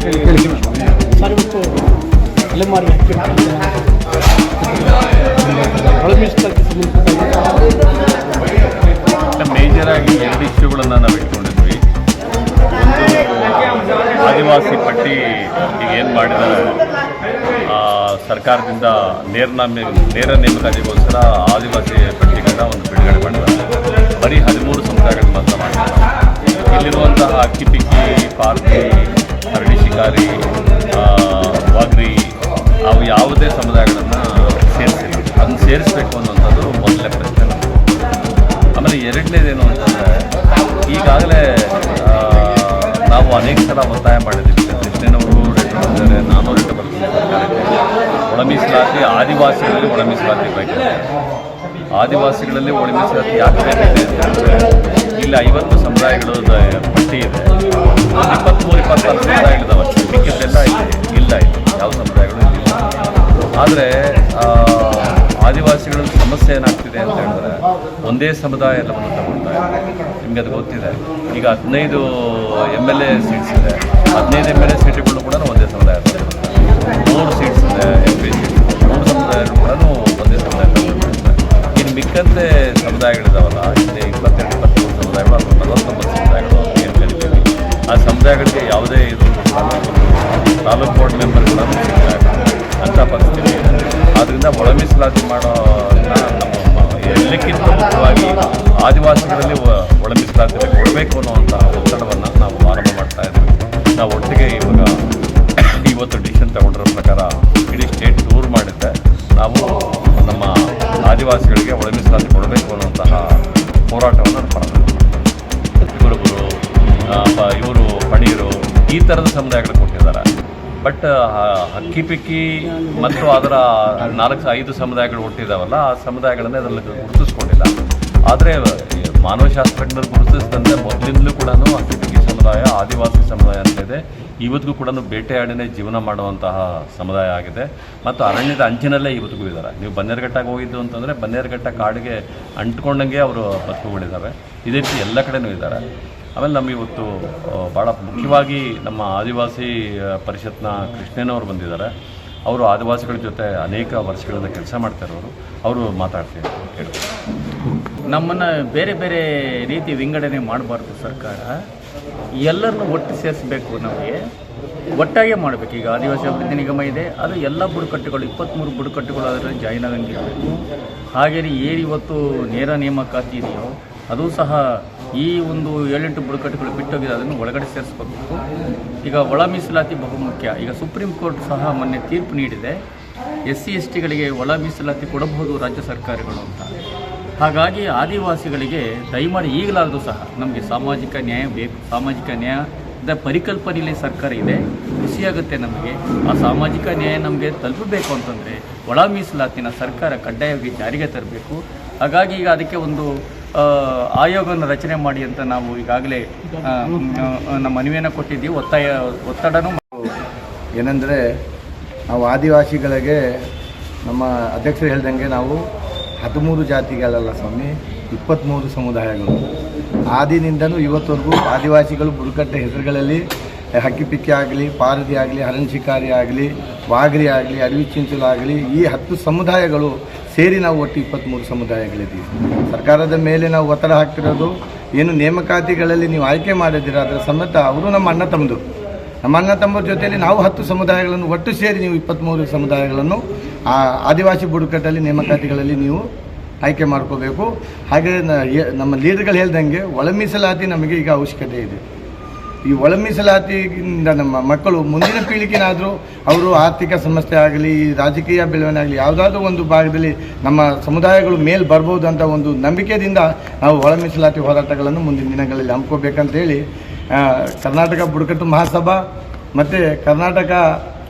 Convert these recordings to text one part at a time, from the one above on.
Sir ಇವತ್ತು ಅಲೆಮಾರಿ major ಆಗಿ ಎರಡು ಇಶ್ಯೂಗಳನ್ನು ನಾವು ಇಟ್ಕೊಂಡಿದ್ವಿ. ಒಂದು ಆದಿವಾಸಿ ಪಟ್ಟಿ ಈಗ ಏನು ಮಾಡಿದ್ದಾರೆ, ಸರ್ಕಾರದಿಂದ ನೇರ ನೇಮಕಾತಿಗೋಸ್ಕರ ಆದಿವಾಸಿ ಪಟ್ಟಿಗಳನ್ನ ಒಂದು ಬಿಡುಗಡೆ ಮಾಡಿದ್ದಾರೆ. ಬರೀ 13 ಸಮುದಾಯಗಳು ಮಾತ್ರ ಮಾಡಿದ್ದಾರೆ. ಇಲ್ಲಿರುವಂತಹ ಅಕ್ಕಿಪಿಕ್ಕಿ, ಪಾರ್ಕಿ, ಹರಡಿ ಶಿಕಾರಿ, ವಾಗ್ರಿ ಅವು ಯಾವುದೇ ಸಮುದಾಯಗಳನ್ನು ಸೇರಿಸಿಲ್ಲ. ಅದನ್ನು ಸೇರಿಸಬೇಕು ಅನ್ನೋಂಥದ್ದು ಮೊದಲನೇ ಪ್ರಶ್ನೆ. ಆಮೇಲೆ ಎರಡನೇದೇನು ಅಂತಂದರೆ, ಈಗಾಗಲೇ ನಾವು ಅನೇಕ ಸಲ ಒತ್ತಾಯ ಮಾಡಿದ್ದೀವಿ. ಕೃಷ್ಣನವರು ರೆಡ್ಡಿ ಬಂದಿದ್ದಾರೆ, ನಾನು ರೆಡ್ಡಿ ಬರ್ತೀನಿ ಸರ್ಕಾರಕ್ಕೆ. ಒಳ ಮೀಸಲಾತಿ ಆದಿವಾಸಿಗಳಲ್ಲಿ ಒಳ ಮೀಸಲಾತಿ ಬೇಕಿದೆ. ಆದಿವಾಸಿಗಳಲ್ಲಿ ಒಳ ಮೀಸಲಾತಿ ಯಾಕೆ ಬೇಕಿದೆ ಅಂತಂದರೆ, ಇಲ್ಲಿ 50 ಸಮುದಾಯಗಳು ಪಟ್ಟಿ ಇದೆ. 23-24 ಸಮುದಾಯಗಳಿದ್ದಾವೆ. ಮಿಕ್ಕಿದ್ದೆಲ್ಲ ಇಲ್ಲ ಯಾವ ಸಮುದಾಯಗಳು ಇಲ್ಲ. ಆದರೆ ಆದಿವಾಸಿಗಳ ಸಮಸ್ಯೆ ಏನಾಗ್ತಿದೆ ಅಂತ ಹೇಳಿದ್ರೆ, ಒಂದೇ ಸಮುದಾಯ ಎಲ್ಲವನ್ನು ತಗೊಳ್ತಾರೆ. ನಿಮಗೆ ಅದು ಗೊತ್ತಿದೆ. ಈಗ 15 MLA ಸೀಟ್ಸ್ ಇದೆ. 15 MLA ಸೀಟುಗಳು ಕೂಡ ಒಂದೇ ಸಮುದಾಯ ತಗೊಳ್ತಾರೆ. 3 ಸೀಟ್ಸ್ ಇದೆ MP ಸೀಟ್ಸ್. 3 ಸಮುದಾಯಗಳು ಕೂಡ ಒಂದೇ ಸಮುದಾಯ ತಗೊಳ್ತಾರೆ. ಇನ್ನು ಮಿಕ್ಕಂತೆ ಸಮುದಾಯಗಳಿದಾವಲ್ಲ, ಇಲ್ಲಿ 22-23 ಸಮುದಾಯಗಳು ಅಥವಾ 49 ಸಮುದಾಯಗಳು ಏನು ಕರಿತೀವಿ, ಆ ಸಮುದಾಯಗಳಿಗೆ ಯಾವುದೇ ಇದು ತಾಲೂಕು ಬೋರ್ಡ್ ಮೆಂಬರ್ಗಳನ್ನು ಸಿಗ್ತಾರೆ ಅಂಥ ಪರಿಸ್ಥಿತಿ ಇದೆ. ಆದ್ದರಿಂದ ಒಳ ಮೀಸಲಾತಿ ಮಾಡೋದನ್ನ ನಮ್ಮ ಎಲ್ಲಕ್ಕಿಂತ ಮುಖ್ಯವಾಗಿ ಆದಿವಾಸಿಗಳಲ್ಲಿ ಒಳ ಮೀಸಲಾತಿ ಕೊಡಬೇಕು ಅನ್ನುವಂಥ ಒತ್ತಡವನ್ನು ನಾವು ಆರಂಭ ಮಾಡ್ತಾ ಇದ್ದೀವಿ. ನಾವು ಒಟ್ಟಿಗೆ ಇವತ್ತು ಡಿಸಿಷನ್ ತಗೊಂಡಿರೋ ಪ್ರಕಾರ ಇಡೀ ಸ್ಟೇಟ್ ಟೂರ್ ಮಾಡಿದ್ದೆ. ನಾವು ನಮ್ಮ ಆದಿವಾಸಿಗಳಿಗೆ ಒಳ ಮೀಸಲಾತಿ ಕೊಡಬೇಕು ಅನ್ನುವಂತಹ ಹೋರಾಟವನ್ನು ಪ್ರಾರಂಭ ಮಾಡ್ತೀವಿ. ಇವರು ಪಣೀರು ಈ ಥರದ ಸಮುದಾಯಗಳು ಕೊಟ್ಟಿದ್ದಾರೆ. ಬಟ್ ಅಕ್ಕಿಪಿಕ್ಕಿ ಮತ್ತು ಅದರ 4-5 ಸಮುದಾಯಗಳು ಹುಟ್ಟಿದಾವಲ್ಲ, ಆ ಸಮುದಾಯಗಳನ್ನೇ ಅದರಲ್ಲಿ ಗುರುತಿಸ್ಕೊಂಡಿಲ್ಲ. ಆದರೆ ಮಾನವಶಾಸ್ತ್ರಜ್ಞರು ಗುರುತಿಸಿದಂತೆ ಮೊದಲಿಂದಲೂ ಕೂಡ ಅಕ್ಕಿಪಿಕ್ಕಿ ಸಮುದಾಯ ಆದಿವಾಸಿ ಸಮುದಾಯ ಅಂತಿದೆ. ಇವತ್ತಿಗೂ ಕೂಡ ಬೇಟೆಯಾಡಿನೇ ಜೀವನ ಮಾಡುವಂತಹ ಸಮುದಾಯ ಆಗಿದೆ. ಮತ್ತು ಅರಣ್ಯದ ಅಂಚಿನಲ್ಲೇ ಇವತ್ತಿಗೂ ಇದ್ದಾರೆ. ನೀವು ಬನ್ನೇರುಘಟ್ಟಕ್ಕೆ ಹೋಗಿದ್ದು ಅಂತಂದರೆ ಬನ್ನೇರುಘಟ್ಟ ಕಾಡಿಗೆ ಅಂಟ್ಕೊಂಡಂಗೆ ಅವರು ಬದುಕುಗಳಿದ್ದಾವೆ. ಇದೇ ರೀತಿ ಎಲ್ಲ ಕಡೆಯೂ ಇದ್ದಾರೆ. ಆಮೇಲೆ ನಮಗೆ ಇವತ್ತು ಭಾಳ ಮುಖ್ಯವಾಗಿ ನಮ್ಮ ಆದಿವಾಸಿ ಪರಿಷತ್ನ ಕೃಷ್ಣನವರು ಬಂದಿದ್ದಾರೆ. ಅವರು ಆದಿವಾಸಿಗಳ ಜೊತೆ ಅನೇಕ ವರ್ಷಗಳಿಂದ ಕೆಲಸ ಮಾಡ್ತಾ ಇರೋರು. ಅವರು ಮಾತಾಡ್ತೀವಿ ಹೇಳಿ. ನಮ್ಮನ್ನು ಬೇರೆ ಬೇರೆ ರೀತಿ ವಿಂಗಡಣೆ ಮಾಡಬಾರ್ದು. ಸರ್ಕಾರ ಎಲ್ಲರನ್ನೂ ಒಟ್ಟು ಸೇರಿಸಬೇಕು. ನಮಗೆ ಒಟ್ಟಾಗೆ ಮಾಡಬೇಕು. ಈಗ ಆದಿವಾಸಿ ಅಭಿವೃದ್ಧಿ ನಿಗಮ ಇದೆ, ಅದು ಎಲ್ಲ ಬುಡಕಟ್ಟುಗಳು 23 ಬುಡಕಟ್ಟುಗಳು ಅದರಲ್ಲಿ ಜಾಯ್ನ್ ಆಗಂಗಿರಬೇಕು. ಹಾಗೆಯೇ ಏನು ಇವತ್ತು ನೇರ ನೇಮಕಾತಿ ಇದೆಯೋ ಅದು ಸಹ ಈ ಒಂದು 7-8 ಬುಡಕಟ್ಟುಗಳು ಬಿಟ್ಟೋಗಿದೆ, ಅದನ್ನು ಒಳಗಡೆ ಸೇರಿಸ್ಕೋಬೇಕು. ಈಗ ಒಳ ಮೀಸಲಾತಿ ಬಹುಮುಖ್ಯ. ಈಗ ಸುಪ್ರೀಂ ಕೋರ್ಟ್ ಸಹ ಮೊನ್ನೆ ತೀರ್ಪು ನೀಡಿದೆ, SC STಗಳಿಗೆ ಒಳ ಮೀಸಲಾತಿ ಕೊಡಬಹುದು ರಾಜ್ಯ ಸರ್ಕಾರಗಳು ಅಂತ. ಹಾಗಾಗಿ ಆದಿವಾಸಿಗಳಿಗೆ ದಯಮಾಡಿ ಈಗಲಾದರೂ ಸಹ ನಮಗೆ ಸಾಮಾಜಿಕ ನ್ಯಾಯ ಬೇಕು. ಸಾಮಾಜಿಕ ನ್ಯಾಯದ ಪರಿಕಲ್ಪನೆಯಲ್ಲಿ ಸರ್ಕಾರ ಇದೆ. ಖುಷಿಯಾಗುತ್ತೆ ನಮಗೆ. ಆ ಸಾಮಾಜಿಕ ನ್ಯಾಯ ನಮಗೆ ತಲುಪಬೇಕು ಅಂತಂದರೆ ಒಳ ಮೀಸಲಾತಿನ ಸರ್ಕಾರ ಕಡ್ಡಾಯವಾಗಿ ಜಾರಿಗೆ ತರಬೇಕು. ಹಾಗಾಗಿ ಈಗ ಅದಕ್ಕೆ ಒಂದು ಆಯೋಗವನ್ನು ರಚನೆ ಮಾಡಿ ಅಂತ ನಾವು ಈಗಾಗಲೇ ನಮ್ಮ ಮನವಿಯನ್ನು ಕೊಟ್ಟಿದ್ದೀವಿ. ಒತ್ತಡನೂ ಏನೆಂದರೆ, ನಾವು ಆದಿವಾಸಿಗಳಿಗೆ ನಮ್ಮ ಅಧ್ಯಕ್ಷರು ಹೇಳ್ದಂಗೆ ನಾವು 13 ಜಾತಿಗಳಲ್ಲ ಸ್ವಾಮಿ, 23 ಸಮುದಾಯಗಳು. ಆದಿನಿಂದನೂ ಇವತ್ತವರೆಗೂ ಆದಿವಾಸಿಗಳು ಬುಡಕಟ್ಟು ಹೆಸರುಗಳಲ್ಲಿ ಹಕ್ಕಿಪಿಕ್ಕಿ ಆಗಲಿ, ಪಾರದಿ ಆಗಲಿ, ಹರಣ ಶಿಕಾರಿ ಆಗಲಿ, ವಾಗರಿ ಆಗಲಿ, ಅಡವಿ ಚಿಂಚಲು ಆಗಲಿ, ಈ 10 ಸಮುದಾಯಗಳು ಸೇರಿ ನಾವು ಒಟ್ಟು 23 ಸಮುದಾಯಗಳಿದ್ದೀವಿ. ಸರ್ಕಾರದ ಮೇಲೆ ನಾವು ಒತ್ತಡ ಹಾಕ್ತಿರೋದು ಏನು, ನೇಮಕಾತಿಗಳಲ್ಲಿ ನೀವು ಆಯ್ಕೆ ಮಾಡಿದ್ದೀರ ಅದರ ಸಮೇತ ಅವರು ನಮ್ಮ ಅಣ್ಣ ತಮ್ಮರ ಜೊತೆಯಲ್ಲಿ ನಾವು 10 ಸಮುದಾಯಗಳನ್ನು ಒಟ್ಟು ಸೇರಿ ನೀವು 23 ಸಮುದಾಯಗಳನ್ನು ಆದಿವಾಸಿ ಬುಡಕಟ್ಟಲ್ಲಿ ನೇಮಕಾತಿಗಳಲ್ಲಿ ನೀವು ಆಯ್ಕೆ ಮಾಡ್ಕೋಬೇಕು. ಹಾಗೆ ನಮ್ಮ ಲೀಡರ್ಗಳು ಹೇಳ್ದಂಗೆ ಒಳ ಮೀಸಲಾತಿ ನಮಗೆ ಈಗ ಅವಶ್ಯಕತೆ ಇದೆ. ಈ ಒಳ ಮೀಸಲಾತಿಯಿಂದ ನಮ್ಮ ಮಕ್ಕಳು ಮುಂದಿನ ಪೀಳಿಗೆನಾದರೂ ಅವರು ಆರ್ಥಿಕ ಸಮಸ್ಯೆ ಆಗಲಿ, ರಾಜಕೀಯ ಬೆಳವಣಿಗೆ ಆಗಲಿ, ಯಾವುದಾದ್ರೂ ಒಂದು ಭಾಗದಲ್ಲಿ ನಮ್ಮ ಸಮುದಾಯಗಳು ಮೇಲೆ ಬರ್ಬೋದು ಅಂತ ಒಂದು ನಂಬಿಕೆಯಿಂದ ನಾವು ಒಳ ಮೀಸಲಾತಿ ಹೋರಾಟಗಳನ್ನು ಮುಂದಿನ ದಿನಗಳಲ್ಲಿ ಹಮ್ಮಿಕೋಬೇಕಂತೇಳಿ ಕರ್ನಾಟಕ ಬುಡಕಟ್ಟು ಮಹಾಸಭಾ ಮತ್ತು ಕರ್ನಾಟಕ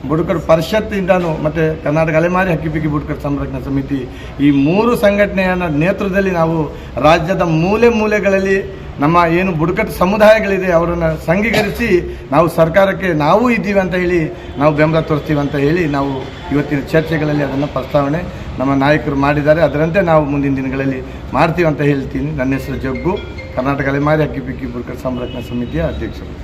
ಬುಡಕಟ್ಟು ಪರಿಷತ್ತಿಂದನೂ ಮತ್ತು ಕರ್ನಾಟಕ ಅಲೆಮಾರಿ ಹಕ್ಕಿಪಿಕ್ಕಿ ಬುಡಕಟ್ಟು ಸಂರಕ್ಷಣಾ ಸಮಿತಿ ಈ 3 ಸಂಘಟನೆಯ ನೇತೃತ್ವದಲ್ಲಿ ನಾವು ರಾಜ್ಯದ ಮೂಲೆ ಮೂಲೆಗಳಲ್ಲಿ ನಮ್ಮ ಏನು ಬುಡಕಟ್ಟು ಸಮುದಾಯಗಳಿದೆ ಅವರನ್ನು ಸಂಘೀಕರಿಸಿ ನಾವು ಸರ್ಕಾರಕ್ಕೆ ನಾವು ಇದ್ದೀವಿ ಅಂತ ಹೇಳಿ ನಾವು ಬೆಂಬಲ ತೋರಿಸ್ತೀವಿ ಅಂತ ಹೇಳಿ ನಾವು ಇವತ್ತಿನ ಚರ್ಚೆಗಳಲ್ಲಿ ಅದನ್ನು ಪ್ರಸ್ತಾವನೆ ನಮ್ಮ ನಾಯಕರು ಮಾಡಿದ್ದಾರೆ. ಅದರಂತೆ ನಾವು ಮುಂದಿನ ದಿನಗಳಲ್ಲಿ ಮಾಡ್ತೀವಿ ಅಂತ ಹೇಳ್ತೀನಿ. ನನ್ನ ಹೆಸರು ಜಗ್ಗು, ಕರ್ನಾಟಕ ಅಲೆಮಾರಿ ಹಕ್ಕಿಪಿಕ್ಕಿ ಬುಡಕಟ್ಟು ಸಂರಕ್ಷಣಾ ಸಮಿತಿಯ ಅಧ್ಯಕ್ಷರು.